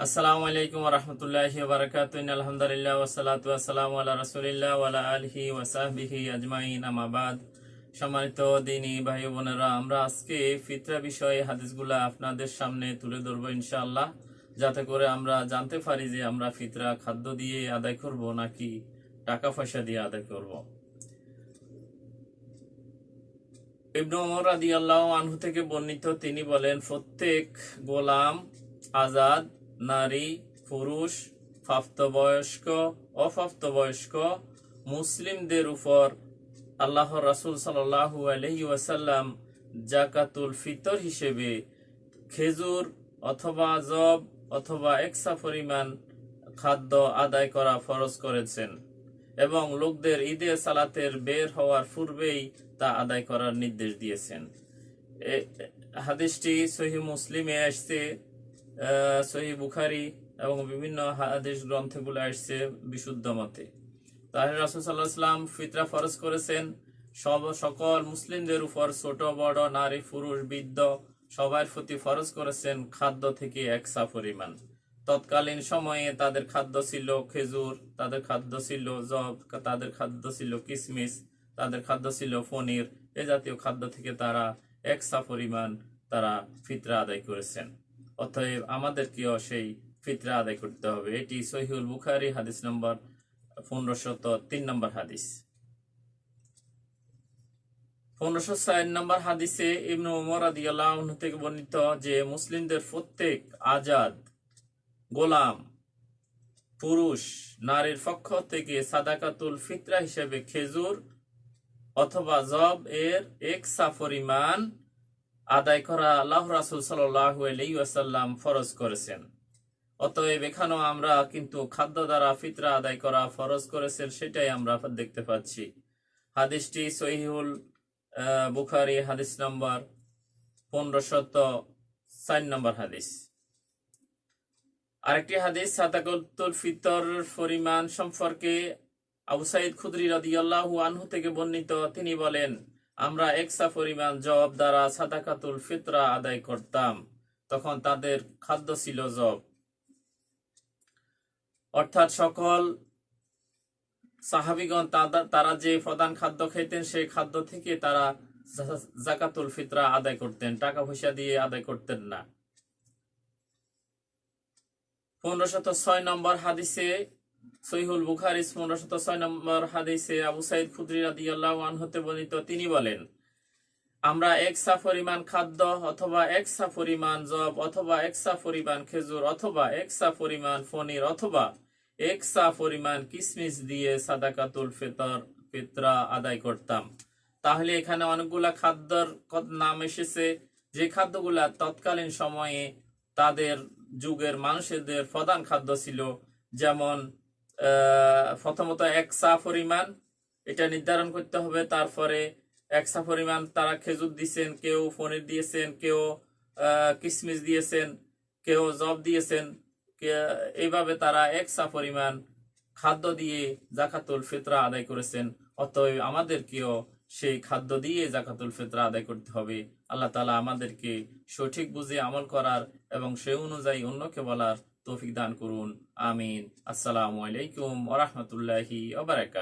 আসসালামু আলাইকুম ওয়া রাহমাতুল্লাহি ওয়া বারাকাতুহু। আলহামদুলিল্লাহ ওয়া সালাতু ওয়া সালামু আলা রাসূলিল্লাহ ওয়া আলা আলিহি ওয়া সাহবিহি আজমাইন, আম্মা বাদ। সম্মানিত দ্বীনী ভাই বোনেরা, আমরা আজকে ফিতরা বিষয়ে হাদিসগুলা আপনাদের সামনে তুলে ধরবো ইনশাআল্লাহ, যাতে করে আমরা জানতে পারি যে আমরা ফিতরা খাদ্য দিয়ে আদায় করব নাকি টাকা পয়সা দিয়ে আদায় করব। ইবনে ওমর রাদিয়াল্লাহু আনহু থেকে বর্ণিত, তিনি বলেন, প্রত্যেক গোলাম, আজাদ, নারী, পুরুষ, প্রাপ্তবয়স্ক, অপ্রাপ্তবয়স্ক মুসলিমদের উপর আল্লাহর রাসূল সাল্লাল্লাহু আলাইহি ওয়াসাল্লাম জাকাতুল ফিতর হিসেবে খেজুর অথবা জব অথবা একসা পরিমাণ খাদ্য আদায় করা ফরজ করেছেন এবং লোকদের ঈদে সালাতের বের হওয়ার পূর্বেই তা আদায় করার নির্দেশ দিয়েছেন। হাদিসটি সহিহ মুসলিমে আসছে, সহিহ বুখারী এবং বিভিন্ন হাদিস গ্রন্থগুলো আসছে বিশুদ্ধ মতে। তাহলে রাসূল সাল্লাল্লাহু আলাইহি ওয়াসাল্লাম ফিতরা ফরজ করেছেন সকল মুসলিমদের উপর, ছোট বড়, নারী পুরুষ বৃদ্ধ সবার প্রতি ফরজ করেছেন খাদ্য থেকে একসা পরিমাণ। তৎকালীন সময়ে তাদের খাদ্য ছিল খেজুর, তাদের খাদ্য ছিল জব, তাদের খাদ্য ছিল কিশমিশ, তাদের খাদ্য ছিল পনির। এ জাতীয় খাদ্য থেকে তারা একসা পরিমাণ তারা ফিতরা আদায় করেছেন। অতএব আমাদেরকেও সেই ফিতরা আদায় করতে হবে। এটি সহিহুল বুখারী হাদিস নম্বর 1503 নম্বর হাদিস। 1504 নম্বর হাদিসে ইবনে ওমর রাদিয়াল্লাহু আনহু থেকে বর্ণিত যে মুসলিমদের প্রত্যেক আজাদ, গোলাম, পুরুষ, নারীর পক্ষ থেকে সাদাকাতুল ফিতরা হিসেবে খেজুর অথবা জব এর একসা পরিমাণ আদায় করা আল্লাহর রাসূল সাল্লাল্লাহু আলাইহি ওয়াসাল্লাম ফরজ করেছেন। অতএব এখানেও আমরা কিন্তু খাদ্য দ্বারা ফিতরা আদায় করা ফরজ করেছেন, সেটাই আমরা দেখতে পাচ্ছি। হাদিসটি সহিহুল বুখারী হাদিস নম্বর 1504 নম্বর হাদিস। আরেকটি হাদিস সাদাকাতুল ফিতর পরিমাণ সম্পর্কে আবু সাঈদ খুদরি রাদিয়াল্লাহু আনহু থেকে বর্ণিত, তিনি বলেন, আমরা একসা পরিমাণ জব দ্বারা সাদাকাতুল ফিতরা আদায় করতাম। তখন তাদের খাদ্য ছিল জব, অর্থাৎ সকল সাহাবীগণ তারা যে প্রধান খাদ্য খেতেন সেই খাদ্য থেকে তারা যাকাতুল ফিতরা আদায় করতেন, টাকা পয়সা দিয়ে আদায় করতেন না। 1506 নম্বর হাদিসে সহিহুল বুখারী 1506 নম্বর হাদিসে আবু সাঈদ খুদরি রাদিয়াল্লাহু আনহু হতে বর্ণিত, তিনি বলেন, আমরা একসা পরিমাণ খাদ্য অথবা একসা পরিমাণ জব অথবা একসা পরিমাণ খেজুর অথবা একসা পরিমাণ পনির অথবা একসা পরিমাণ কিশমিশ দিয়ে সাদাকাতুল ফিতরা আদায় করতাম। তাহলে এখানে অনেকগুলা খাদ্যর নাম এসেছে, যে খাদ্যগুলা তৎকালীন সময়ে তাদের যুগের মানুষদের প্রধান খাদ্য ছিল। যেমন প্রথমত একসা পরিমাণ, এটা নির্ধারণ করতে হবে। তারপরে একসা পরিমাণ তারা খেজুর দিয়েছেন, কেউ পনির দিয়েছেন, কেউ কিশমিশ দিয়েছেন, কেউ জব দিয়েছেন। এইভাবে তারা একসা পরিমাণ খাদ্য দিয়ে যাকাতুল ফিতরা আদায় করেছেন। অতএব আমাদেরকেও সেই খাদ্য দিয়ে যাকাতুল ফিতরা আদায় করতে হবে। আল্লাহ তাআলা আমাদেরকে সঠিক বুঝে আমল করার এবং সেই অনুযায়ী অন্যকে বলার তৌফিক দান করুন। আমিন। আসসালামু আলাইকুম ওয়া রাহমাতুল্লাহি ওয়া বারাকাতুহু।